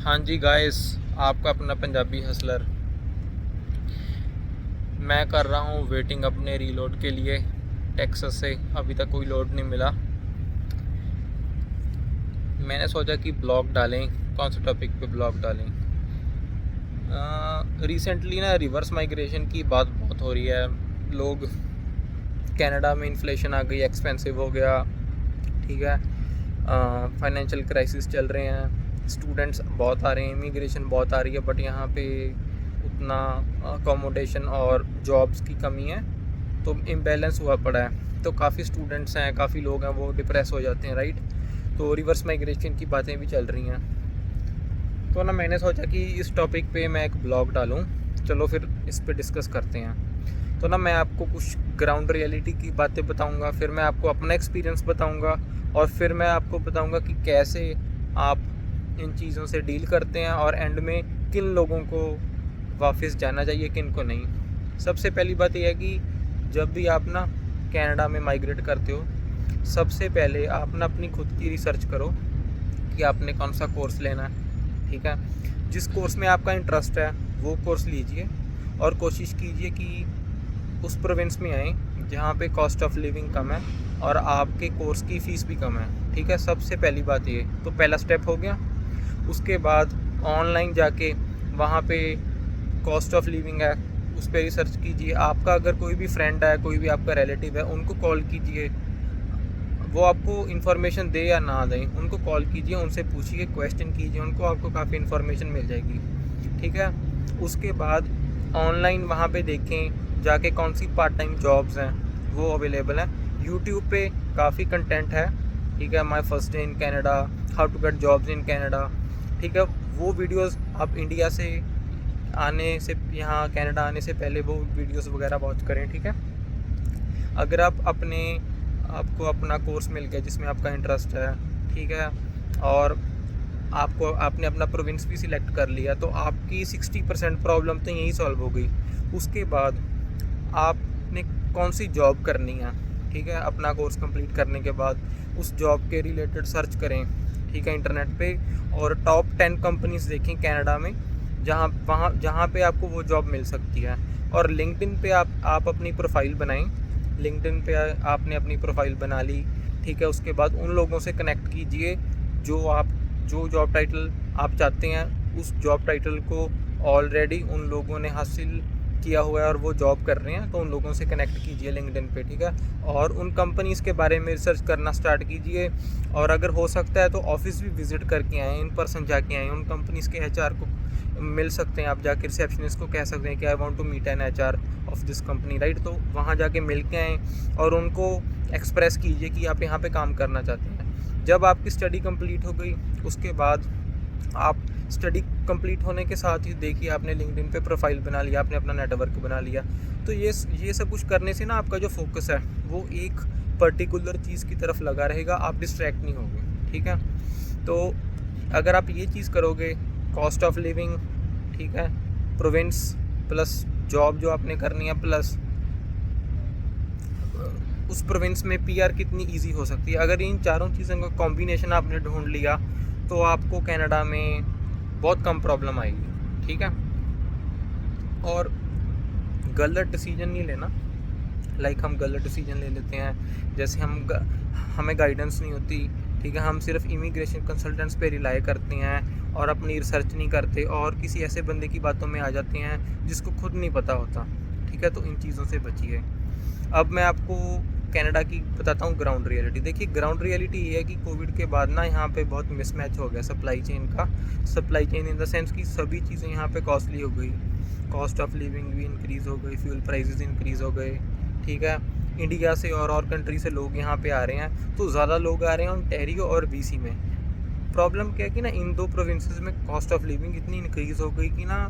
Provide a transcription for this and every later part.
हाँ जी गाइस, आपका अपना पंजाबी हसलर। मैं कर रहा हूँ वेटिंग अपने रीलोड के लिए टेक्सास से। अभी तक कोई लोड नहीं मिला। मैंने सोचा कि ब्लॉग डालें। कौन से टॉपिक पे ब्लॉग डालें? रिसेंटली ना रिवर्स माइग्रेशन की बात बहुत हो रही है। लोग कनाडा में इन्फ्लेशन आ गई, एक्सपेंसिव हो गया, ठीक है। फाइनेंशियल क्राइसिस चल रहे हैं, स्टूडेंट्स बहुत आ रहे हैं, इमिग्रेशन बहुत आ रही है, बट यहाँ पे उतना अकोमोडेशन और जॉब्स की कमी है, तो इम्बैलेंस हुआ पड़ा है। तो काफ़ी स्टूडेंट्स हैं, काफ़ी लोग हैं, वो डिप्रेस हो जाते हैं, राइट। तो रिवर्स माइग्रेशन की बातें भी चल रही हैं। तो ना मैंने सोचा कि इस टॉपिक पे मैं एक ब्लॉग डालूं। चलो फिर इस पे डिस्कस करते हैं। तो ना मैं आपको कुछ ग्राउंड रियलिटी की बातें बताऊंगा, फिर मैं आपको अपना एक्सपीरियंस बताऊंगा, और फिर मैं आपको बताऊंगा कि कैसे आप इन चीज़ों से डील करते हैं, और एंड में किन लोगों को वापस जाना चाहिए, किन को नहीं। सबसे पहली बात यह है कि जब भी आप ना कनाडा में माइग्रेट करते हो, सबसे पहले आप ना अपनी खुद की रिसर्च करो कि आपने कौन सा कोर्स लेना है, ठीक है। जिस कोर्स में आपका इंटरेस्ट है वो कोर्स लीजिए, और कोशिश कीजिए कि उस प्रोविंस में आए जहाँ पे कॉस्ट ऑफ लिविंग कम है और आपके कोर्स की फ़ीस भी कम है, ठीक है। सबसे पहली बात ये तो पहला स्टेप हो गया। उसके बाद ऑनलाइन जाके वहाँ पे कॉस्ट ऑफ लिविंग है, उस पर रिसर्च कीजिए। आपका अगर कोई भी फ्रेंड है, कोई भी आपका रिलेटिव है, उनको कॉल कीजिए। वो आपको इन्फॉर्मेशन दे या ना दें, उनको कॉल कीजिए, उनसे पूछिए, क्वेश्चन कीजिए उनको, आपको काफ़ी इन्फॉर्मेशन मिल जाएगी, ठीक है। उसके बाद ऑनलाइन वहाँ पे देखें जाके कौन सी पार्ट टाइम जॉब्स हैं वो अवेलेबल हैं। यूट्यूब पे काफ़ी कंटेंट है, ठीक है। My first day in Canada, how to get jobs in Canada, ठीक है। वो वीडियोस आप इंडिया से आने से, यहाँ कनाडा आने से पहले वो वीडियोस वगैरह वॉच करें, ठीक है। अगर आपको अपना कोर्स मिल गया जिसमें आपका इंटरेस्ट है, ठीक है, और आपने अपना प्रोविंस भी सिलेक्ट कर लिया, तो आपकी 60% प्रॉब्लम तो यही सॉल्व हो गई। उसके बाद आपने कौन सी जॉब करनी है, ठीक है। अपना कोर्स कंप्लीट करने के बाद उस जॉब के रिलेटेड सर्च करें, ठीक है, इंटरनेट पे, और टॉप 10 कंपनीज देखें कनाडा में जहाँ पे आपको वो जॉब मिल सकती है। और लिंक्डइन पे आप अपनी प्रोफाइल बनाएं। लिंक्डइन पे आपने अपनी प्रोफाइल बना ली, ठीक है। उसके बाद उन लोगों से कनेक्ट कीजिए जो जॉब टाइटल आप चाहते हैं, उस जॉब टाइटल को ऑलरेडी उन लोगों ने हासिल किया हुआ है और वो जॉब कर रहे हैं, तो उन लोगों से कनेक्ट कीजिए लिंक्डइन पे, ठीक है। और उन कंपनीज़ के बारे में रिसर्च करना स्टार्ट कीजिए, और अगर हो सकता है तो ऑफिस भी विज़िट करके आएँ, इन पर्सन जाके आएँ। उन कंपनीज़ के एचआर को मिल सकते हैं, आप जाके रिसेप्शनिस्ट को कह सकते हैं कि I want to meet an HR of this company, right. तो वहाँ जाके मिल के आएँ और उनको एक्सप्रेस कीजिए कि आप यहाँ पे काम करना चाहते हैं। जब आपकी स्टडी कंप्लीट हो गई, उसके बाद आप स्टडी कंप्लीट होने के साथ ही देखिए आपने लिंक्डइन पे प्रोफाइल बना लिया, आपने अपना नेटवर्क बना लिया। तो ये सब कुछ करने से ना आपका जो फोकस है वो एक पर्टिकुलर चीज़ की तरफ लगा रहेगा, आप डिस्ट्रैक्ट नहीं होंगे, ठीक है। तो अगर आप ये चीज़ करोगे, कॉस्ट ऑफ लिविंग, ठीक है, प्रोविंस प्लस जॉब जो आपने करनी है, प्लस उस प्रोविंस में पीआर कितनी इजी हो सकती है, अगर इन चारों चीज़ों का कॉम्बिनेशन आपने ढूंढ लिया, तो आपको कनाडा में बहुत कम प्रॉब्लम आएगी, ठीक है। और गलत डिसीजन नहीं लेना। हम गलत डिसीजन ले लेते हैं, जैसे हमें गाइडेंस नहीं होती, ठीक है। हम सिर्फ इमिग्रेशन कंसल्टेंट्स पे रिलाई करते हैं और अपनी रिसर्च नहीं करते, और किसी ऐसे बंदे की बातों में आ जाते हैं जिसको खुद नहीं पता होता, ठीक है। तो इन चीज़ों से बचिए। अब मैं आपको कनाडा की बताता हूँ ग्राउंड रियलिटी। देखिए, ग्राउंड रियलिटी ये है कि कोविड के बाद ना यहाँ पे बहुत मिसमैच हो गया supply chain in the sense कि सभी चीज़ें यहाँ पे कॉस्टली हो गई, कॉस्ट ऑफ लिविंग भी इंक्रीज़ हो गई, फ्यूल प्राइसेस इंक्रीज़ हो गए, ठीक है। इंडिया से और कंट्री से लोग यहाँ पे आ रहे हैं, तो ज़्यादा लोग आ रहे हैं ओंटारियो और बीसी में। प्रॉब्लम क्या है कि ना इन दो प्रोविंसेस में कॉस्ट ऑफ लिविंग इतनी इंक्रीज़ हो गई कि ना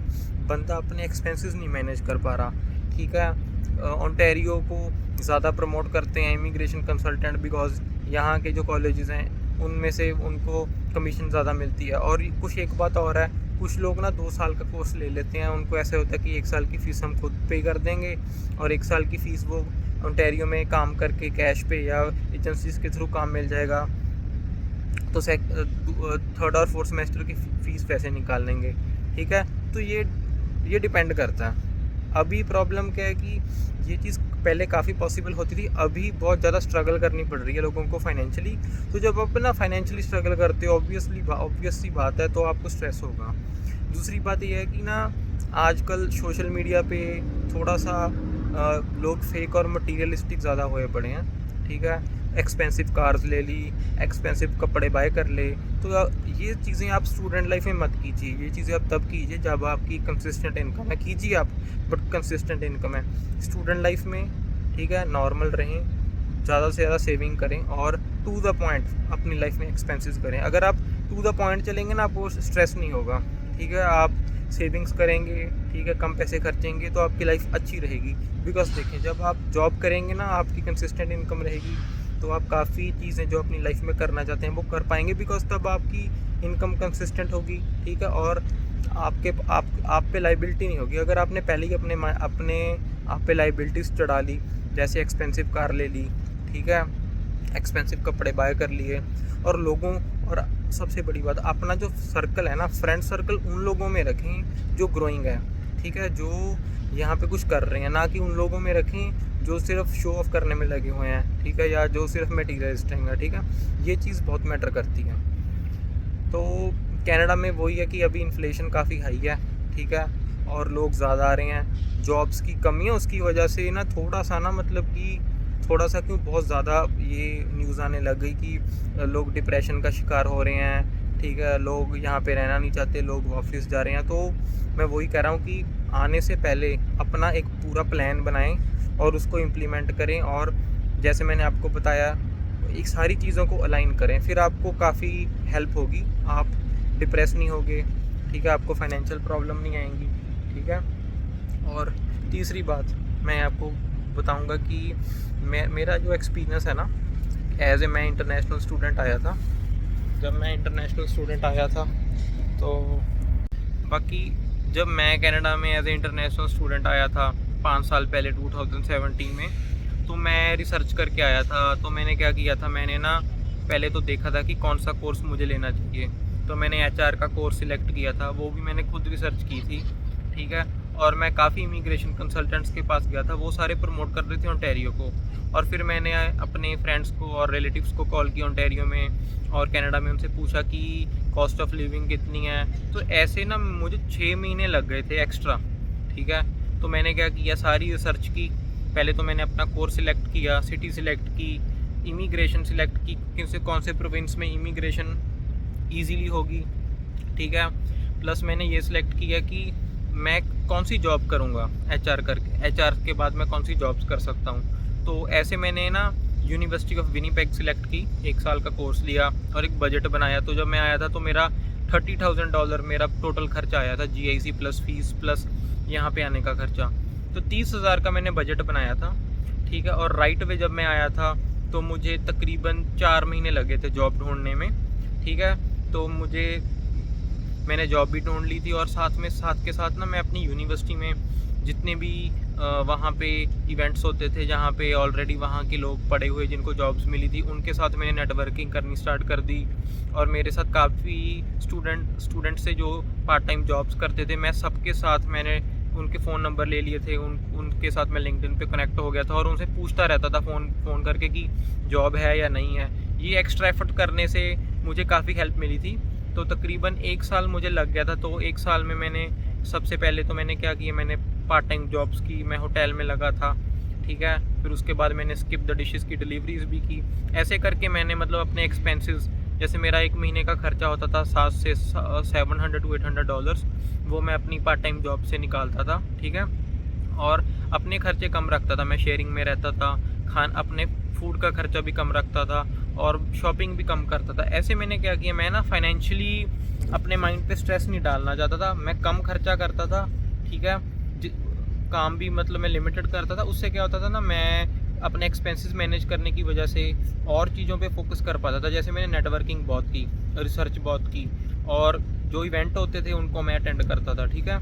बंदा अपने एक्सपेंसेस नहीं मैनेज कर पा रहा, ठीक है। ओंटारियो को ज़्यादा प्रमोट करते हैं इमिग्रेशन कंसल्टेंट, बिकॉज यहाँ के जो कॉलेजेस हैं उनमें से उनको कमीशन ज़्यादा मिलती है। और कुछ एक बात और है, कुछ लोग ना 2 साल का कोर्स ले लेते हैं, उनको ऐसे होता है कि 1 साल की फ़ीस हम खुद पे कर देंगे, और 1 साल की फ़ीस वो ओंटारियो में काम करके कैश पे या एजेंसीज के थ्रू काम मिल जाएगा, तो थर्ड और फोर्थ सेमेस्टर की फ़ीस पैसे निकाल लेंगे, ठीक है। तो ये डिपेंड करता है। अभी प्रॉब्लम क्या है कि ये चीज़ पहले काफ़ी पॉसिबल होती थी, अभी बहुत ज़्यादा स्ट्रगल करनी पड़ रही है लोगों को फाइनेंशियली। तो जब आप ना फाइनेंशियली स्ट्रगल करते हो, ऑब्वियस सी बात है, तो आपको स्ट्रेस होगा। दूसरी बात ये है कि ना आजकल सोशल मीडिया पे थोड़ा सा लोग फेक और मटीरियलिस्टिक ज़्यादा हुए पड़े हैं, ठीक है। एक्सपेंसिव कार्स ले ली, एक्सपेंसिव कपड़े बाय कर ले। तो ये चीज़ें आप स्टूडेंट लाइफ में मत कीजिए। ये चीज़ें आप तब कीजिए जब आपकी कंसिस्टेंट इनकम है, कीजिए आप, बट कंसिस्टेंट इनकम है। स्टूडेंट लाइफ में, ठीक है, नॉर्मल रहें, ज़्यादा से ज़्यादा सेविंग करें और टू द पॉइंट अपनी लाइफ में एक्सपेंसेस करें। अगर आप टू द पॉइंट चलेंगे ना, आपको स्ट्रेस नहीं होगा, ठीक है। आप सेविंग्स करेंगे, ठीक है, कम पैसे खर्चेंगे, तो आपकी लाइफ अच्छी रहेगी। बिकॉज देखें, जब आप जॉब करेंगे ना, आपकी कंसिस्टेंट इनकम रहेगी, तो आप काफ़ी चीज़ें जो अपनी लाइफ में करना चाहते हैं वो कर पाएंगे, बिकॉज तब आपकी इनकम कंसिस्टेंट होगी, ठीक है। और आप पे लाइबिलिटी नहीं होगी। अगर आपने पहले ही अपने आप पे लाइबिलिटीज़ चढ़ा ली, जैसे एक्सपेंसिव कार ले ली, ठीक है, एक्सपेंसिव कपड़े बाय कर लिए, और सबसे बड़ी बात, अपना जो सर्कल है ना, फ्रेंड सर्कल, उन लोगों में रखें जो ग्रोइंग है, ठीक है, जो यहाँ पे कुछ कर रहे हैं, ना कि उन लोगों में रखें जो सिर्फ शो ऑफ करने में लगे हुए हैं, ठीक है, या जो सिर्फ मटीरियलिस्ट हैं, ठीक है। ये चीज़ बहुत मैटर करती है। तो कनाडा में वही है कि अभी इन्फ्लेशन काफ़ी हाई है, ठीक है, और लोग ज़्यादा आ रहे हैं, जॉब्स की कमी है, उसकी वजह से ना थोड़ा सा ना, मतलब कि थोड़ा सा क्यों, बहुत ज़्यादा ये न्यूज़ आने लग गई कि लोग डिप्रेशन का शिकार हो रहे हैं, ठीक है, लोग यहाँ पे रहना नहीं चाहते, लोग वापस जा रहे हैं। तो मैं वही कह रहा हूँ कि आने से पहले अपना एक पूरा प्लान बनाएं और उसको इम्प्लीमेंट करें, और जैसे मैंने आपको बताया, एक सारी चीज़ों को अलाइन करें, फिर आपको काफ़ी हेल्प होगी, आप डिप्रेस नहीं होगे, ठीक है, आपको फाइनेंशियल प्रॉब्लम नहीं आएंगी, ठीक है। और तीसरी बात मैं आपको बताऊंगा कि मेरा जो एक्सपीरियंस है ना, मैं इंटरनेशनल स्टूडेंट आया था, जब मैं इंटरनेशनल स्टूडेंट आया था, तो बाकी जब मैं कनाडा में एज ए इंटरनेशनल स्टूडेंट आया था 5 साल पहले 2017 में, तो मैं रिसर्च करके आया था। तो मैंने क्या किया था, मैंने ना पहले तो देखा था कि कौन सा कोर्स मुझे लेना चाहिए, तो मैंने HR का कोर्स सिलेक्ट किया था, वो भी मैंने खुद रिसर्च की थी, ठीक है। और मैं काफ़ी इमिग्रेशन कंसल्टेंट्स के पास गया था, वो सारे प्रमोट कर रहे थे ओंटारियो को। और फिर मैंने अपने फ्रेंड्स को और रिलेटिव्स को कॉल किया ओंटारियो में और कनाडा में, उनसे पूछा कि कॉस्ट ऑफ लिविंग कितनी है। तो ऐसे ना मुझे 6 महीने लग गए थे एक्स्ट्रा, ठीक है। तो मैंने क्या किया, सारी रिसर्च की। पहले तो मैंने अपना कोर्स सिलेक्ट किया, सिटी सिलेक्ट की, इमिग्रेशन सिलेक्ट की, कौन से प्रोविंस में इमिग्रेशन ईजीली होगी, ठीक है। प्लस मैंने ये सिलेक्ट किया कि मैं कौन सी जॉब करूँगा, HR के बाद मैं कौन सी जॉब्स कर सकता हूँ। तो ऐसे मैंने ना यूनिवर्सिटी ऑफ विनीपेग सिलेक्ट की, 1 साल का कोर्स लिया और एक बजट बनाया। तो जब मैं आया था तो मेरा $30,000 मेरा टोटल खर्चा आया था, GIC प्लस फीस प्लस यहाँ पे आने का खर्चा। तो 30,000 का मैंने बजट बनाया था, ठीक है। और राइट वे जब मैं आया था तो मुझे तकरीबन 4 महीने लगे थे जॉब ढूंढने में, ठीक है। तो मैंने जॉब भी ढूंढ ली थी, और साथ के साथ ना मैं अपनी यूनिवर्सिटी में जितने भी वहाँ पे इवेंट्स होते थे, जहाँ पे ऑलरेडी वहाँ के लोग पढ़े हुए जिनको जॉब्स मिली थी, उनके साथ मैंने नेटवर्किंग करनी स्टार्ट कर दी। और मेरे साथ काफ़ी स्टूडेंट से जो पार्ट टाइम जॉब्स करते थे, मैं सबके साथ मैंने उनके फ़ोन नंबर ले लिए थे, उनके साथ मैं लिंक्डइन पे कनेक्ट हो गया था और उनसे पूछता रहता था फ़ोन करके कि जॉब है या नहीं है। ये एक्स्ट्रा एफर्ट करने से मुझे काफ़ी हेल्प मिली थी। तो तकरीबन 1 साल मुझे लग गया था। तो 1 साल में मैंने सबसे पहले तो मैंने क्या किया, मैंने पार्ट टाइम जॉब्स की, मैं होटल में लगा था, ठीक है। फिर उसके बाद मैंने स्किप द डिशेस की डिलीवरीज भी की। ऐसे करके मैंने मतलब अपने एक्सपेंसेस, जैसे मेरा 1 महीने का खर्चा होता था $700 to $800, वो मैं अपनी पार्ट टाइम जॉब से निकालता था, ठीक है। और अपने खर्चे कम रखता था, मैं शेयरिंग में रहता था, अपने फूड का खर्चा भी कम रखता था और शॉपिंग भी कम करता था। ऐसे मैंने क्या किया, मैं ना फाइनेंशियली अपने माइंड पे स्ट्रेस नहीं डालना चाहता था, मैं कम खर्चा करता था, ठीक है। काम भी मतलब मैं लिमिटेड करता था। उससे क्या होता था ना, मैं अपने एक्सपेंसेस मैनेज करने की वजह से और चीज़ों पे फोकस कर पाता था। जैसे मैंने नेटवर्किंग बहुत की, रिसर्च बहुत की, और जो इवेंट होते थे उनको मैं अटेंड करता था, ठीक है।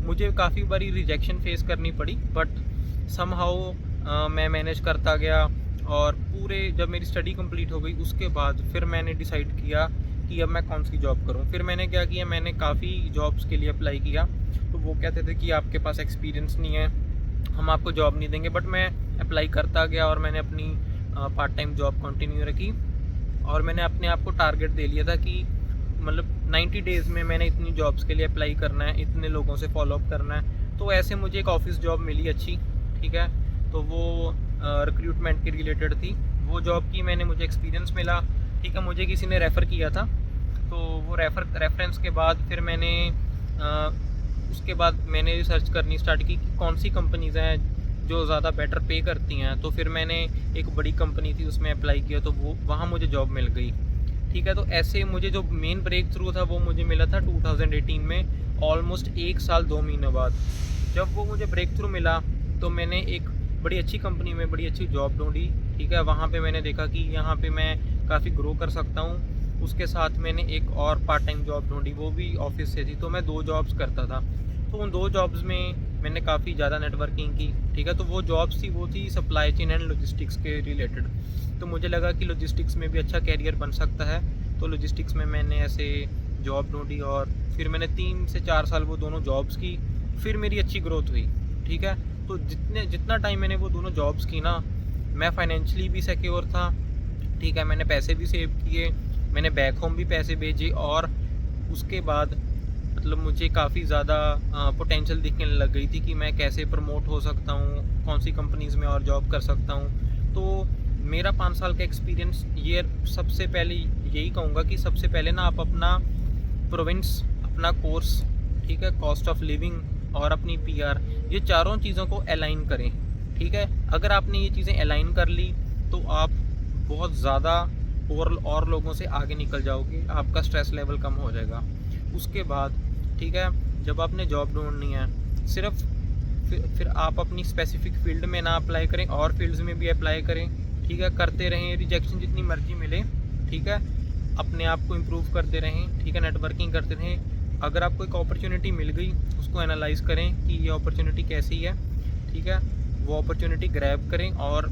मुझे काफ़ी बारी रिजेक्शन फेस करनी पड़ी, बट समहाउ मैं मैनेज करता गया और पूरे जब मेरी स्टडी कंप्लीट हो गई उसके बाद फिर मैंने डिसाइड किया कि अब मैं कौन सी जॉब करूं। फिर मैंने क्या किया, मैंने काफ़ी जॉब्स के लिए अप्लाई किया। तो वो कहते थे कि आपके पास एक्सपीरियंस नहीं है, हम आपको जॉब नहीं देंगे। बट मैं अप्लाई करता गया और मैंने अपनी पार्ट टाइम जॉब कंटिन्यू रखी। और मैंने अपने आप को टारगेट दे लिया था कि मतलब 90 डेज़ में मैंने इतनी जॉब्स के लिए अप्लाई करना है, इतने लोगों से फॉलोअप करना है। तो ऐसे मुझे एक ऑफिस जॉब मिली अच्छी, ठीक है। तो वो रिक्रूटमेंट के रिलेटेड थी। वो जॉब की मुझे एक्सपीरियंस मिला, ठीक है। मुझे किसी ने रेफ़र किया था, तो वो रेफरेंस के बाद फिर उसके बाद मैंने रिसर्च करनी स्टार्ट की कि कौन सी कंपनीज़ हैं जो ज़्यादा बेटर पे करती हैं। तो फिर मैंने एक बड़ी कंपनी थी उसमें अप्लाई किया, तो वो वहाँ मुझे जॉब मिल गई, ठीक है। तो ऐसे मुझे जो मेन ब्रेक थ्रू था वो मुझे मिला था 2018 में, ऑलमोस्ट 1 साल 2 महीने बाद। जब वो मुझे ब्रेक थ्रू मिला तो मैंने एक बड़ी अच्छी कंपनी में बड़ी अच्छी जॉब ढूंढी, ठीक है। वहाँ पे मैंने देखा कि यहाँ पे मैं काफ़ी ग्रो कर सकता हूँ। उसके साथ मैंने एक और पार्ट टाइम जॉब ढूंढी, वो भी ऑफिस से थी। तो मैं 2 जॉब्स करता था। तो उन 2 जॉब्स में मैंने काफ़ी ज़्यादा नेटवर्किंग की, ठीक है। तो वो जॉब्स थी, वो थी सप्लाई चेन एंड लॉजिस्टिक्स के रिलेटेड। तो मुझे लगा कि लॉजिस्टिक्स में भी अच्छा कैरियर बन सकता है। तो लॉजिस्टिक्स में मैंने ऐसे जॉब ढूंढी और फिर मैंने 3 से 4 साल वो दोनों जॉब्स की। फिर मेरी अच्छी ग्रोथ हुई, ठीक है। तो जितना टाइम मैंने वो दोनों जॉब्स की ना, मैं फाइनेंशियली भी सिक्योर था, ठीक है। मैंने पैसे भी सेव किए, मैंने बैक होम भी पैसे भेजे। और उसके बाद मतलब मुझे काफ़ी ज़्यादा पोटेंशियल दिखने लग गई थी कि मैं कैसे प्रमोट हो सकता हूँ, कौन सी कंपनीज़ में और जॉब कर सकता हूँ। तो मेरा 5 साल का एक्सपीरियंस ये सबसे पहले यही कहूँगा कि सबसे पहले ना आप अपना प्रोविंस, अपना कोर्स, ठीक है, कॉस्ट ऑफ लिविंग और अपनी पीआर, ये चारों चीज़ों को अलाइन करें, ठीक है। अगर आपने ये चीज़ें अलाइन कर ली तो आप बहुत ज़्यादा और लोगों से आगे निकल जाओगे, आपका स्ट्रेस लेवल कम हो जाएगा। उसके बाद, ठीक है, जब आपने जॉब ढूंढनी है, सिर्फ फिर आप अपनी स्पेसिफिक फील्ड में ना अप्लाई करें, और फील्ड्स में भी अप्लाई करें, ठीक है। करते रहें, रिजेक्शन जितनी मर्जी मिले, ठीक है। अपने आप को इम्प्रूव करते रहें, ठीक है। नेटवर्किंग करते रहें। अगर आपको एक अपॉर्चुनिटी मिल गई, उसको एनालाइज़ करें कि ये अपॉर्चुनिटी कैसी है, ठीक है। वो अपॉर्चुनिटी ग्रैब करें और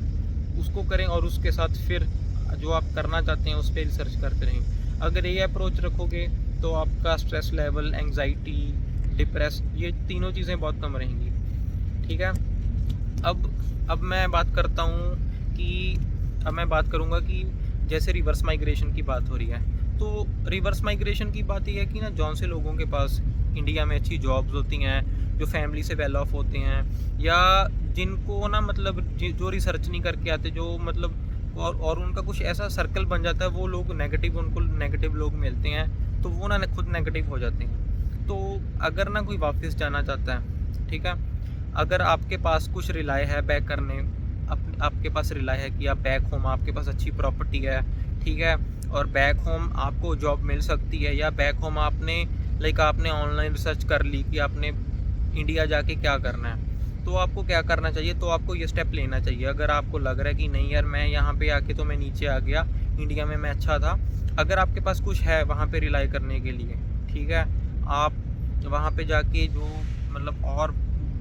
उसको करें, और उसके साथ फिर जो आप करना चाहते हैं उस पर रिसर्च करते रहें। अगर ये अप्रोच रखोगे तो आपका स्ट्रेस लेवल, एंग्जाइटी, डिप्रेस, ये तीनों चीज़ें बहुत कम रहेंगी, ठीक है। अब मैं बात करता हूँ कि अब मैं बात करूँगा कि जैसे रिवर्स माइग्रेशन की बात हो रही है, तो रिवर्स माइग्रेशन की बात ये है कि ना, जौन से लोगों के पास इंडिया में अच्छी जॉब्स होती हैं, जो फैमिली से वेल ऑफ होते हैं, या जिनको ना मतलब जो रिसर्च नहीं करके आते, जो मतलब और उनका कुछ ऐसा सर्कल बन जाता है, वो लोग नेगेटिव, उनको नेगेटिव लोग मिलते हैं, तो वो ना खुद नेगेटिव हो जाते हैं। तो अगर ना कोई वापस जाना चाहता है, ठीक है, अगर आपके पास कुछ रिलाय है बैक करने, आपके पास रिलाय है कि आप बैक होम, आपके पास अच्छी प्रॉपर्टी है, ठीक है, और बैक होम आपको जॉब मिल सकती है, या बैक होम आपने ऑनलाइन रिसर्च कर ली कि आपने इंडिया जाके क्या करना है, तो आपको क्या करना चाहिए? तो आपको ये स्टेप लेना चाहिए। अगर आपको लग रहा है कि नहीं यार, मैं यहाँ पे आके तो मैं नीचे आ गया, इंडिया में मैं अच्छा था, अगर आपके पास कुछ है वहाँ पे रिलाई करने के लिए, ठीक है, आप वहाँ पे जाके जो मतलब और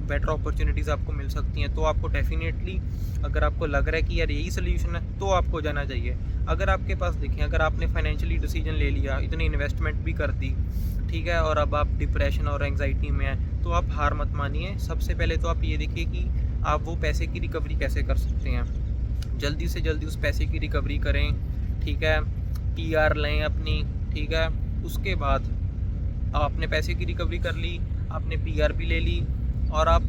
बेटर अपॉर्चुनिटीज़ आपको मिल सकती हैं, तो आपको डेफिनेटली, अगर आपको लग रहा है कि यार यही सोल्यूशन है, तो आपको जाना चाहिए। अगर आपके पास देखें, अगर आपने फाइनेंशियली डिसीजन ले लिया, इतनी इन्वेस्टमेंट भी कर दी, ठीक है, और अब आप डिप्रेशन और एंग्जाइटी में हैं, तो आप हार मत मानिए। सबसे पहले तो आप ये देखिए कि आप वो पैसे की रिकवरी कैसे कर सकते हैं। जल्दी से जल्दी उस पैसे की रिकवरी करें, ठीक है। पीआर लें अपनी, ठीक है। उसके बाद आपने पैसे की रिकवरी कर ली, आपने पीआर भी ले ली, और आप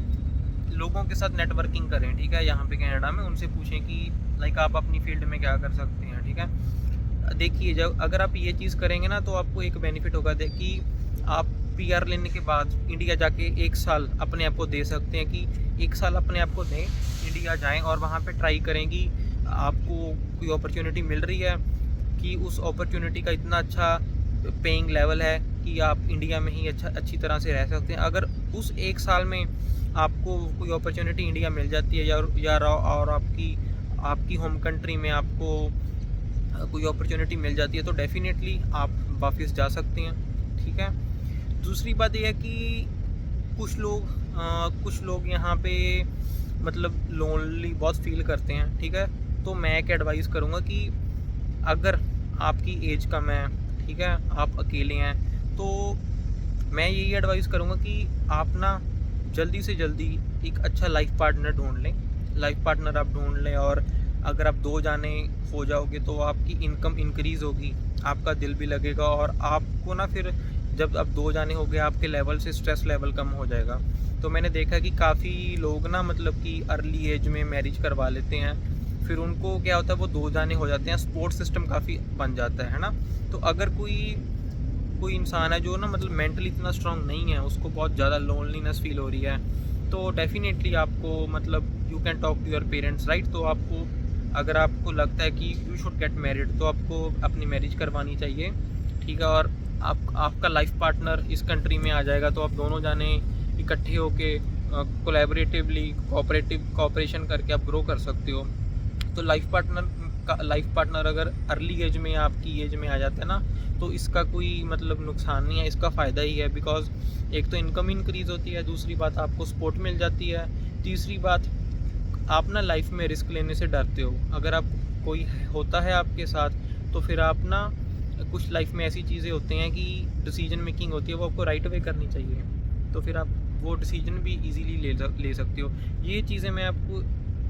लोगों के साथ नेटवर्किंग करें, ठीक है, यहाँ पे कनाडा में। उनसे पूछें कि आप अपनी फील्ड में क्या कर सकते हैं, ठीक है। देखिए, जब अगर आप ये चीज़ करेंगे ना, तो आपको एक बेनिफिट होगा कि आप पीआर लेने के बाद इंडिया जाके 1 साल अपने आप को दे सकते हैं, कि 1 साल अपने आप को दें, इंडिया जाएं और वहाँ पे ट्राई करें कि आपको कोई अपॉर्चुनिटी मिल रही है, कि उस अपॉर्चुनिटी का इतना अच्छा पेइंग लेवल है कि आप इंडिया में ही अच्छी तरह से रह सकते हैं। अगर उस 1 साल में आपको कोई अपॉर्चुनिटी इंडिया मिल जाती है, और आपकी होम कंट्री में आपको कोई अपॉर्चुनिटी मिल जाती है, तो डेफिनेटली आप वापस जा सकते हैं, ठीक है। दूसरी बात यह है कि कुछ लोग यहाँ पे मतलब लोनली बहुत फील करते हैं, ठीक है। तो मैं एक एडवाइस करूँगा कि अगर आपकी एज कम है, ठीक है, आप अकेले हैं, तो मैं यही एडवाइस करूँगा कि आप ना जल्दी से जल्दी एक अच्छा लाइफ पार्टनर ढूँढ लें। लाइफ पार्टनर आप ढूँढ लें, और अगर आप 2 जाने हो जाओगे तो आपकी इनकम इंक्रीज़ होगी, आपका दिल भी लगेगा, और आपको ना फिर जब आप 2 जाने हो गए, आपके लेवल से स्ट्रेस लेवल कम हो जाएगा। तो मैंने देखा कि काफ़ी लोग ना मतलब कि अर्ली एज में मैरिज करवा लेते हैं, फिर उनको क्या होता है वो 2 जाने हो जाते हैं, सपोर्ट सिस्टम काफ़ी बन जाता है ना? तो अगर कोई कोई इंसान है जो ना मतलब मेंटली इतना स्ट्रांग नहीं है, उसको बहुत ज़्यादा लोनलीनेस फील हो रही है, तो डेफ़िनेटली आपको मतलब you can talk to your parents, right? तो आपको, अगर आपको लगता है कि यू शुड गेट मैरिड, तो आपको अपनी मैरिज करवानी चाहिए, ठीक है? और आपका लाइफ पार्टनर इस कंट्री में आ जाएगा, तो आप दोनों जाने इकट्ठे होके कोलैबोरेटिवली कोऑपरेशन करके आप ग्रो कर सकते हो। तो लाइफ पार्टनर अगर अर्ली एज में आपकी एज में आ जाता है ना, तो इसका कोई मतलब नुकसान नहीं है, इसका फ़ायदा ही है। बिकॉज़ एक तो इनकम इंक्रीज़ होती है, दूसरी बात आपको सपोर्ट मिल जाती है, तीसरी बात आप ना लाइफ में रिस्क लेने से डरते हो। अगर आप कोई होता है आपके साथ, तो फिर आप ना कुछ लाइफ में ऐसी चीज़ें होती हैं कि डिसीजन मेकिंग होती है, वो आपको राइट अवे करनी चाहिए, तो फिर आप वो डिसीजन भी इजीली ले सकते हो। ये चीज़ें मैं आपको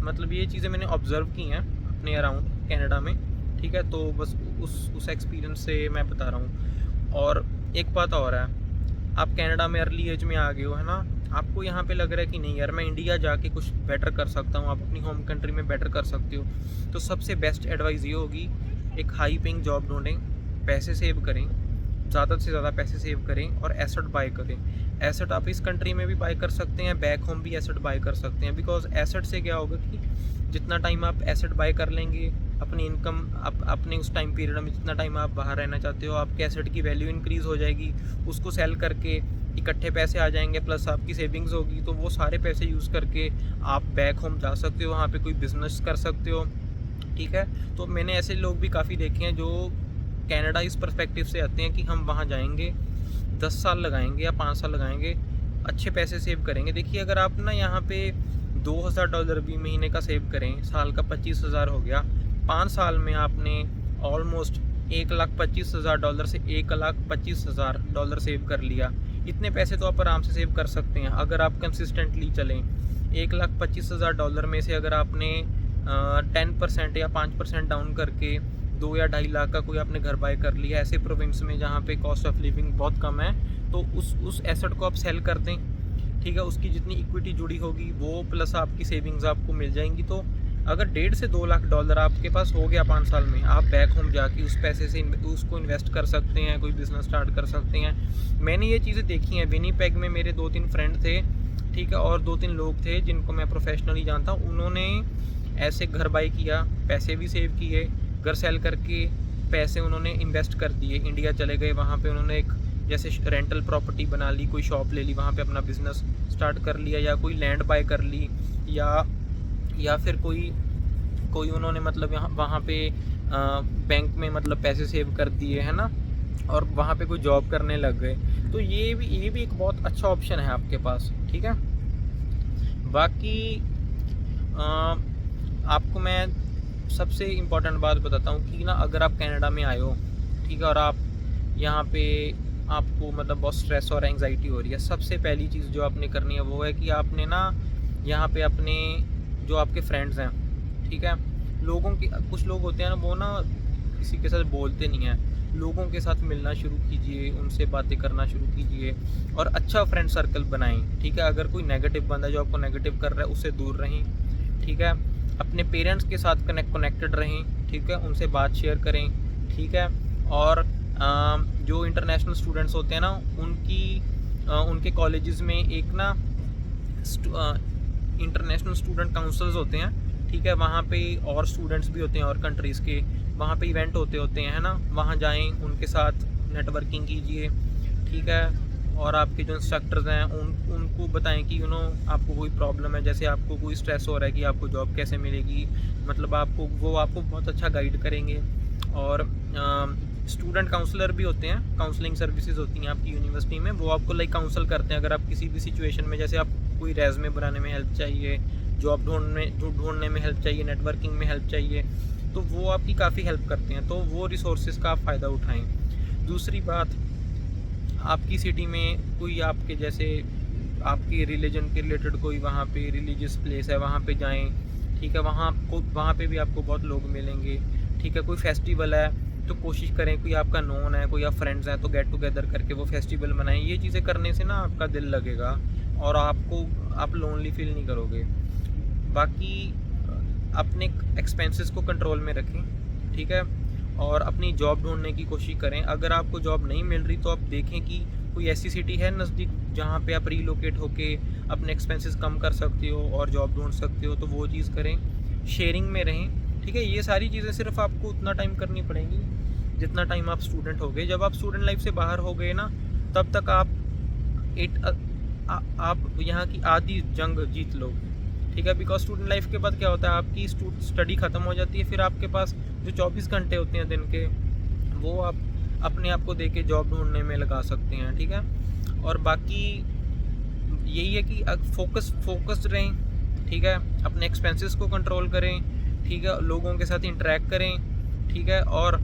मतलब ये चीज़ें मैंने ऑब्ज़र्व की हैं अपने अराउंड कनाडा में, ठीक है? तो बस उस एक्सपीरियंस से मैं बता रहा हूँ। और एक बात और है, आप कनाडा में अर्ली एज में आ गए हो, है ना? आपको यहाँ पे लग रहा है कि नहीं यार, मैं इंडिया जाके कुछ बेटर कर सकता हूँ, आप अपनी होम कंट्री में बेटर कर सकते हो। तो सबसे बेस्ट एडवाइस ये होगी, एक हाई पेइंग जॉब ढूँढें, पैसे सेव करें, ज़्यादा से ज़्यादा पैसे सेव करें, और एसेट बाय करें। एसेट आप इस कंट्री में भी बाय कर सकते हैं, बैक होम भी एसेट बाय कर सकते हैं। बिकॉज़ एसेट से क्या होगा कि जितना टाइम आप एसेट बाय कर लेंगे, अपनी इनकम अपने उस टाइम पीरियड में जितना टाइम आप बाहर रहना चाहते हो, आपके एसेट की वैल्यू इंक्रीज़ हो जाएगी। उसको सेल करके इकट्ठे पैसे आ जाएंगे, प्लस आपकी सेविंग्स होगी, तो वो सारे पैसे यूज़ करके आप बैक होम जा सकते हो, वहाँ पे कोई बिज़नेस कर सकते हो, ठीक है? तो मैंने ऐसे लोग भी काफ़ी देखे हैं जो कनाडा इस पर्सपेक्टिव से आते हैं कि हम वहाँ जाएंगे, 10 साल लगाएंगे या 5 साल लगाएंगे, अच्छे पैसे सेव करेंगे। देखिए, अगर आप ना यहाँ पे $2000 भी महीने का सेव करें, साल का 25,000 हो गया, 5 साल में आपने ऑलमोस्ट $1,25,000 से $1,25,000 सेव कर लिया। इतने पैसे तो आप आराम से सेव कर सकते हैं अगर आप कंसिस्टेंटली चलें। $1,25,000 में से अगर आपने 10% या 5% डाउन करके 2 या 2.5 लाख का कोई आपने घर बाय कर लिया ऐसे प्रोविंस में जहाँ पे कॉस्ट ऑफ लिविंग बहुत कम है, तो उस एसेट को आप सेल कर दें, ठीक है? उसकी जितनी इक्विटी जुड़ी होगी वो प्लस आपकी सेविंग्स आपको मिल जाएंगी। तो अगर $1.5 से $2 लाख आपके पास हो गया 5 साल में, आप बैक होम जाके उस पैसे से उसको इन्वेस्ट कर सकते हैं, कोई बिज़नेस स्टार्ट कर सकते हैं। मैंने ये चीज़ें देखी हैं। विनीपेग में मेरे 2-3 फ्रेंड थे, ठीक है? और 2-3 लोग थे जिनको मैं प्रोफेशनली जानता हूँ। उन्होंने ऐसे घर बाय किया, पैसे भी सेव किए, घर सेल करके पैसे उन्होंने इन्वेस्ट कर दिए, इंडिया चले गए, वहाँ पे उन्होंने एक जैसे रेंटल प्रॉपर्टी बना ली, कोई शॉप ले ली, वहाँ पे अपना बिज़नेस स्टार्ट कर लिया, या कोई लैंड बाय कर ली, या फिर कोई उन्होंने मतलब यहाँ वहाँ पे बैंक में मतलब पैसे सेव कर दिए, है ना? और वहाँ पे कोई जॉब करने लग गए। तो ये भी एक बहुत अच्छा ऑप्शन है आपके पास, ठीक है? बाकी आपको मैं सबसे इम्पोर्टेंट बात बताता हूँ कि ना, अगर आप कनाडा में आए हो, ठीक है, और आप यहाँ पे आपको मतलब बहुत स्ट्रेस और एंग्जाइटी हो रही है, सबसे पहली चीज़ जो आपने करनी है वो है कि आपने ना यहाँ पे अपने जो आपके फ्रेंड्स हैं, ठीक है, कुछ लोग होते हैं ना, वो ना किसी के साथ बोलते नहीं हैं, लोगों के साथ मिलना शुरू कीजिए, उनसे बातें करना शुरू कीजिए, और अच्छा फ्रेंड सर्कल बनाएं, ठीक है? अगर कोई नेगेटिव बंदा जो आपको नेगेटिव कर रहा है उससे दूर रहें, ठीक है? अपने पेरेंट्स के साथ कनेक्टेड रहें, ठीक है? उनसे बात शेयर करें, ठीक है? और जो इंटरनेशनल स्टूडेंट्स होते हैं ना, उनके कॉलेजेस में एक ना इंटरनेशनल स्टूडेंट काउंसिल्स होते हैं, ठीक है? वहाँ पे और स्टूडेंट्स भी होते हैं और कंट्रीज़ के, वहाँ पे इवेंट होते हैं, है ना? वहाँ जाएं, उनके साथ नेटवर्किंग कीजिए, ठीक है? और आपके जो इंस्ट्रक्टर्स हैं उनको बताएं कि आपको कोई प्रॉब्लम है, जैसे आपको कोई स्ट्रेस हो रहा है कि आपको जॉब कैसे मिलेगी, मतलब आपको बहुत अच्छा गाइड करेंगे। और स्टूडेंट काउंसलर भी होते हैं, काउंसलिंग सर्विसेज होती हैं आपकी यूनिवर्सिटी में, वो आपको काउंसल करते हैं। अगर आप किसी भी सिचुएशन में, जैसे आप कोई रेज़्यूमे बनाने में हेल्प चाहिए, जॉब ढूंढने में हेल्प चाहिए, नेटवर्किंग में हेल्प चाहिए, तो वो आपकी काफ़ी हेल्प करते हैं। तो वो रिसोर्सेज का आप फ़ायदा उठाएं। दूसरी बात, आपकी सिटी में कोई आपके जैसे आपकी रिलीजन के रिलेटेड कोई वहाँ पे रिलीजियस प्लेस है, वहाँ पे जाएं, ठीक है। वहाँ पे भी आपको बहुत लोग मिलेंगे, ठीक है। कोई फेस्टिवल है तो कोशिश करें, कोई आपका नोन है, कोई आप फ्रेंड्स हैं, तो गेट टुगेदर करके वो फेस्टिवल मनाएं। ये चीज़ें करने से ना आपका दिल लगेगा और आप लोनली फील नहीं करोगे। बाकी अपने एक्सपेंसेस को कंट्रोल में रखें, ठीक है। और अपनी जॉब ढूंढने की कोशिश करें। अगर आपको जॉब नहीं मिल रही तो आप देखें कि कोई ऐसी सिटी है नज़दीक जहाँ पे आप रीलोकेट होके अपने एक्सपेंसेस कम कर सकते हो और जॉब ढूंढ सकते हो, तो वो चीज़ करें। शेयरिंग में रहें, ठीक है। ये सारी चीज़ें सिर्फ आपको उतना टाइम करनी पड़ेंगी जितना टाइम आप स्टूडेंट हो गए। जब आप स्टूडेंट लाइफ से बाहर हो गए ना, तब तक आप यहाँ की आधी जंग जीत लोगे, ठीक है। बिकॉज स्टूडेंट लाइफ के बाद क्या होता है, आपकी स्टडी ख़त्म हो जाती है, फिर आपके पास जो 24 घंटे होते हैं दिन के, वो आप अपने आप को दे के जॉब ढूंढने में लगा सकते हैं, ठीक है। और बाकी यही है कि फोकस्ड रहें, ठीक है। अपने एक्सपेंसेस को कंट्रोल करें, ठीक है। लोगों के साथ इंटरेक्ट करें, ठीक है। और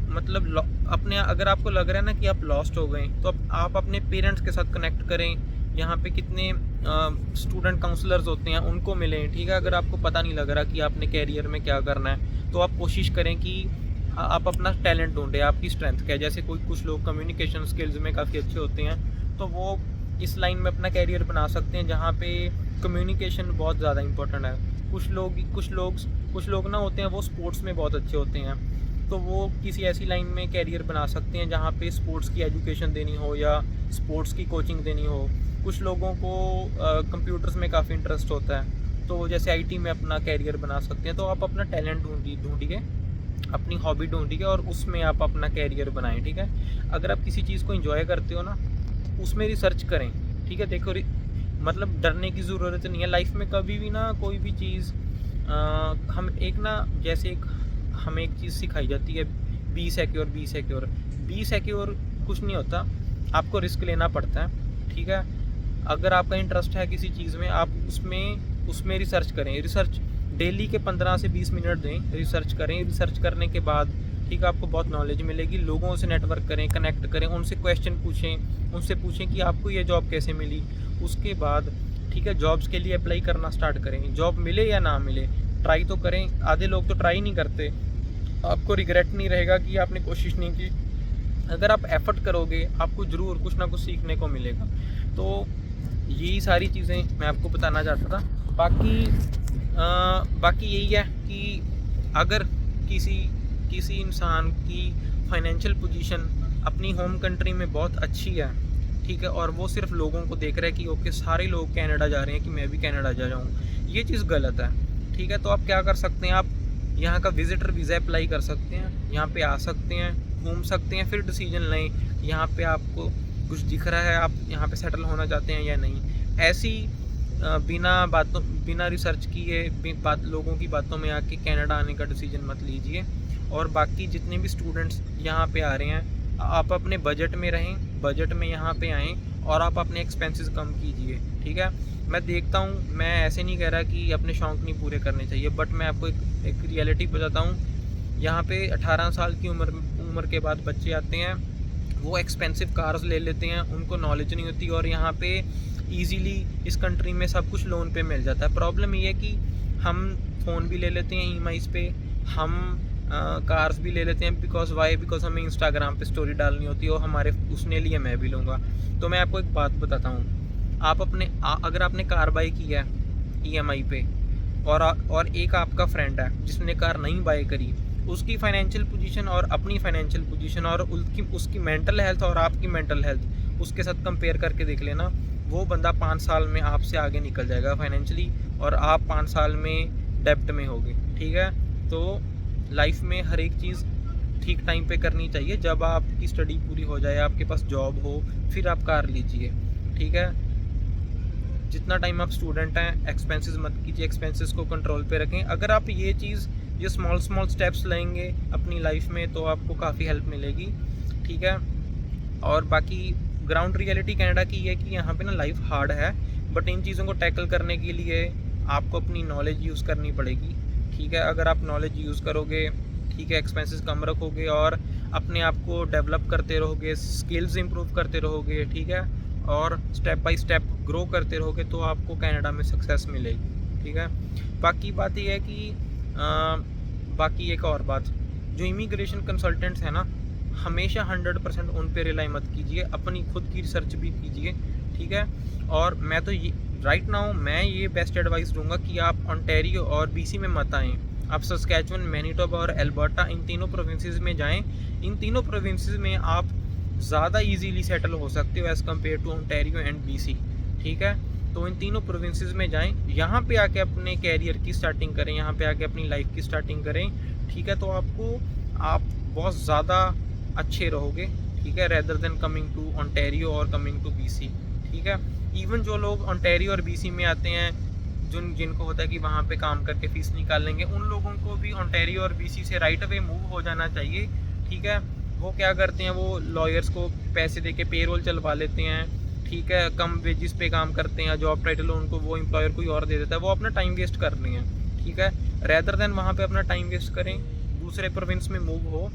मतलब अपने अगर आपको लग रहा है ना कि आप लॉस्ट हो गए, तो आप अपने पेरेंट्स के साथ कनेक्ट करें। यहाँ पे कितने स्टूडेंट काउंसलर्स होते हैं, उनको मिलें, ठीक है। अगर आपको पता नहीं लग रहा कि आपने कैरियर में क्या करना है, तो आप कोशिश करें कि आप अपना टैलेंट ढूंढें, आपकी स्ट्रेंथ क्या है। जैसे कुछ लोग कम्युनिकेशन स्किल्स में काफ़ी अच्छे होते हैं, तो वो इस लाइन में अपना कैरियर बना सकते हैं जहाँ पे कम्युनिकेशन बहुत ज़्यादा इंपॉर्टेंट है। कुछ लोग ना होते हैं, वो स्पोर्ट्स में बहुत अच्छे होते हैं, तो वो किसी ऐसी लाइन में कैरियर बना सकते हैं जहाँ पे स्पोर्ट्स की एजुकेशन देनी हो या स्पोर्ट्स की कोचिंग देनी हो। कुछ लोगों को कंप्यूटर्स में काफ़ी इंटरेस्ट होता है, तो वो जैसे आईटी में अपना कैरियर बना सकते हैं। तो आप अपना टैलेंट ढूंढिए, अपनी हॉबी ढूंढिए और उसमें आप अपना कैरियर बनाएं, ठीक है। अगर आप किसी चीज़ को एंजॉय करते हो ना, उसमें रिसर्च करें, ठीक है। देखो मतलब डरने की ज़रूरत नहीं है लाइफ में कभी भी ना। कोई भी चीज़ हमें एक चीज़ सिखाई जाती है, बी सिक्योर कुछ नहीं होता, आपको रिस्क लेना पड़ता है, ठीक है। अगर आपका इंटरेस्ट है किसी चीज़ में, आप उसमें रिसर्च करें। रिसर्च डेली के 15 से 20 मिनट दें, रिसर्च करें। रिसर्च करने के बाद, ठीक है, आपको बहुत नॉलेज मिलेगी। लोगों से नेटवर्क करें, कनेक्ट करें, उनसे क्वेश्चन उनसे पूछें कि आपको ये जॉब कैसे मिली। उसके बाद, ठीक है, जॉब्स के लिए अप्लाई करना स्टार्ट करें। जॉब मिले या ना मिले, ट्राई तो करें। आधे लोग तो ट्राई नहीं करते, आपको रिग्रेट नहीं रहेगा कि आपने कोशिश नहीं की। अगर आप एफर्ट करोगे, आपको ज़रूर कुछ ना कुछ सीखने को मिलेगा। तो यही सारी चीज़ें मैं आपको बताना चाहता था। बाकी यही है कि अगर किसी इंसान की फाइनेंशियल पोजीशन अपनी होम कंट्री में बहुत अच्छी है, ठीक है, और वो सिर्फ लोगों को देख रहा है कि ओके सारे लोग कनाडा जा रहे हैं कि मैं भी कनाडा जा जाऊँ, ये चीज़ गलत है, ठीक है। तो आप क्या कर सकते हैं, आप यहाँ का विजिटर वीज़ा अप्लाई कर सकते हैं, यहाँ पे आ सकते हैं, घूम सकते हैं, फिर डिसीजन लें यहाँ पे आपको कुछ दिख रहा है, आप यहाँ पे सेटल होना चाहते हैं या नहीं। ऐसी बिना रिसर्च किए लोगों की बातों में आके कनाडा आने का डिसीजन मत लीजिए। और बाकी जितने भी स्टूडेंट्स यहाँ पे आ रहे हैं, आप अपने बजट में रहें, बजट में यहाँ पे आएँ और आप अपने एक्सपेंसेस कम कीजिए, ठीक है। मैं देखता हूँ, मैं ऐसे नहीं कह रहा कि अपने शौक़ नहीं पूरे करने चाहिए, बट मैं आपको एक रियलिटी बताता हूँ। यहाँ पे 18 साल की उम्र के बाद बच्चे आते हैं, वो एक्सपेंसिव कार्स ले लेते हैं, उनको नॉलेज नहीं होती, और यहाँ पे इजीली इस कंट्री में सब कुछ लोन पे मिल जाता है। प्रॉब्लम ये है कि हम फ़ोन भी ले लेते हैं ईएमआईज़ पे, हम कार्स भी ले लेते हैं। बिकॉज हमें इंस्टाग्राम पे स्टोरी डालनी होती है, और हमारे उसने लिए मैं भी लूँगा। तो मैं आपको एक बात बताता हूँ, आप अगर आपने कार बाई की है ईएमआई पे, और एक आपका फ्रेंड है जिसने कार नहीं बाई करी, उसकी फाइनेंशियल पोजीशन और अपनी फाइनेंशियल पोजीशन और उसकी मेंटल हेल्थ और आपकी मेंटल हेल्थ उसके साथ कंपेयर करके देख लेना। वो बंदा 5 साल में आपसे आगे निकल जाएगा फाइनेंशियली, और आप 5 साल में डेब्ट में होगे, ठीक है। तो लाइफ में हर एक चीज़ ठीक टाइम पे करनी चाहिए। जब आपकी स्टडी पूरी हो जाए, आपके पास जॉब हो, फिर आप कार लीजिए, ठीक है। जितना टाइम आप स्टूडेंट हैं, एक्सपेंसेस मत कीजिए, एक्सपेंसेस को कंट्रोल पे रखें। अगर आप ये स्मॉल स्टेप्स लेंगे अपनी लाइफ में, तो आपको काफ़ी हेल्प मिलेगी, ठीक है। और बाकी ग्राउंड रियलिटी कनाडा की है कि यहाँ पे ना लाइफ हार्ड है, बट इन चीज़ों को टैकल करने के लिए आपको अपनी नॉलेज यूज़ करनी पड़ेगी, ठीक है। अगर आप नॉलेज यूज़ करोगे, ठीक है, एक्सपेंसेस कम रखोगे और अपने आप को डेवलप करते रहोगे, स्किल्स इंप्रूव करते रहोगे, ठीक है, और स्टेप बाय स्टेप ग्रो करते रहोगे, तो आपको कनाडा में सक्सेस मिलेगी, ठीक है। बाकी बात ये है कि बाकी एक और बात, जो इमिग्रेशन कंसल्टेंट्स हैं ना, हमेशा 100% उन पे रिलाई मत कीजिए, अपनी खुद की रिसर्च भी कीजिए, ठीक है। और मैं तो ये राइट नाउ मैं ये बेस्ट एडवाइस दूंगा कि आप ओंटारियो और बीसी में मत आएँ, आप सस्कैचुअन, मैनीटोबा और एल्बर्टा, इन तीनों प्रोविंसेस में जाएं। इन तीनों प्रोविंसेस में आप ज़्यादा इजीली सेटल हो सकते हो as compare to Ontario and BC, ठीक है। तो इन तीनों प्रोविंसेस में जाएं, यहाँ पे आके अपने कैरियर की स्टार्टिंग करें, यहाँ पे आके अपनी लाइफ की स्टार्टिंग करें, ठीक है। तो आप बहुत ज़्यादा अच्छे रहोगे, ठीक है, rather than coming to Ontario और कमिंग टू बीसी, ठीक है। इवन जो लोग ओंटारियो और बीसी में आते हैं, जिनको होता है कि वहाँ पे काम करके फ़ीस निकाल लेंगे, उन लोगों को भी ओंटारियो और बीसी से राइट अवे मूव हो जाना चाहिए, ठीक है। वो क्या करते हैं, वो लॉयर्स को पैसे दे के पेरोल चलवा लेते हैं, ठीक है, कम वेजिस पे काम करते हैं, जॉब टाइटल उनको वो एम्प्लॉयर कोई और दे देता है, वो अपना टाइम वेस्ट कर रहे हैं, ठीक है। रेदर देन वहाँ पे अपना टाइम वेस्ट करें, दूसरे प्रोविंस में मूव हो,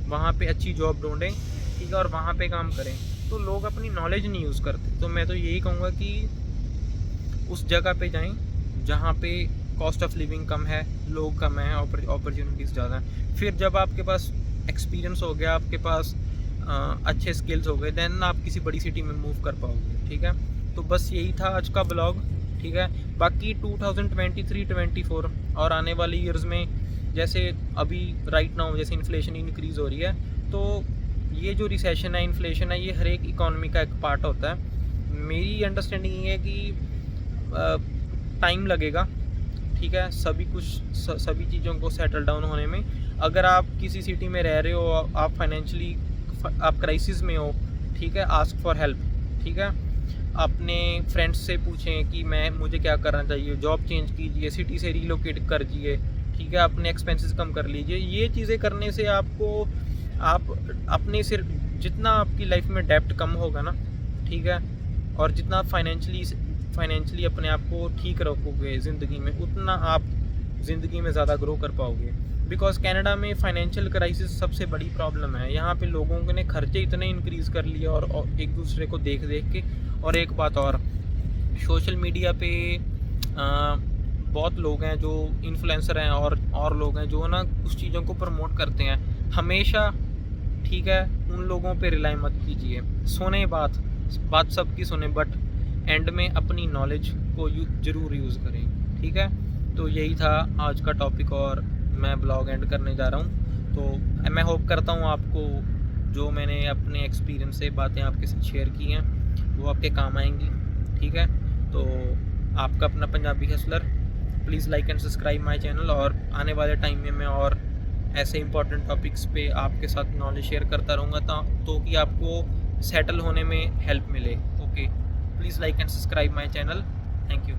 वहाँ पे अच्छी जॉब ढूंढें, ठीक है, और वहाँ पे काम करें। तो लोग अपनी नॉलेज नहीं यूज़ करते, तो मैं तो यही कहूँगा कि उस जगह पे जाएं जहाँ पे कॉस्ट ऑफ लिविंग कम है, लोग कम हैं, अपॉर्चुनिटीज़ ज़्यादा हैं। फिर जब आपके पास एक्सपीरियंस हो गया, आपके पास अच्छे स्किल्स हो गए, देन आप किसी बड़ी सिटी में मूव कर पाओगे, ठीक है। तो बस यही था आज का ब्लॉग, ठीक है। बाकी 2023-24 और आने वाले ईयर्स में, जैसे अभी राइट नाउ जैसे इन्फ्लेशन इंक्रीज़ हो रही है, तो ये जो रिसेशन है, इन्फ्लेशन है, ये हर एक इकॉनमी का एक पार्ट होता है। मेरी अंडरस्टैंडिंग ये है कि टाइम लगेगा, ठीक है, सभी चीज़ों को सेटल डाउन होने में। अगर आप किसी सिटी में रह रहे हो, आप फाइनेंशियली आप क्राइसिस में हो, ठीक है, आस्क फॉर हेल्प, ठीक है। अपने फ्रेंड्स से पूछें कि मुझे क्या करना चाहिए, जॉब चेंज कीजिए, सिटी से रीलोकेट कर दीजिए, ठीक है, अपने एक्सपेंसेस कम कर लीजिए। ये चीज़ें करने से आप अपने सिर जितना आपकी लाइफ में डेब्ट कम होगा ना, ठीक है, और जितना फाइनेंशियली अपने आप को ठीक रखोगे ज़िंदगी में, उतना आप ज़िंदगी में ज़्यादा ग्रो कर पाओगे। बिकॉज कनाडा में फाइनेंशियल क्राइसिस सबसे बड़ी प्रॉब्लम है। यहाँ पे लोगों ने खर्चे इतने इंक्रीज़ कर लिए और एक दूसरे को देख के। और एक बात और, सोशल मीडिया पे बहुत लोग हैं जो इन्फ्लुएंसर हैं और लोग हैं जो ना कुछ चीज़ों को प्रमोट करते हैं हमेशा, ठीक है। उन लोगों पे रिलाई मत कीजिए, सुने बात सबकी सुने, बट एंड में अपनी नॉलेज को ज़रूर यूज़ करें, ठीक है। तो यही था आज का टॉपिक और मैं ब्लॉग एंड करने जा रहा हूँ। तो मैं होप करता हूँ आपको जो मैंने अपने एक्सपीरियंस से बातें आपके साथ शेयर की हैं वो आपके काम आएंगी, ठीक है। तो आपका अपना Punjabi Hustler, please like and subscribe my channel, और आने वाले टाइम में मैं और ऐसे इंपॉर्टेंट टॉपिक्स पे आपके साथ नॉलेज शेयर करता रहूँगा तो कि आपको सेटल होने में हेल्प मिले। Okay, please like and subscribe my channel. Thank you.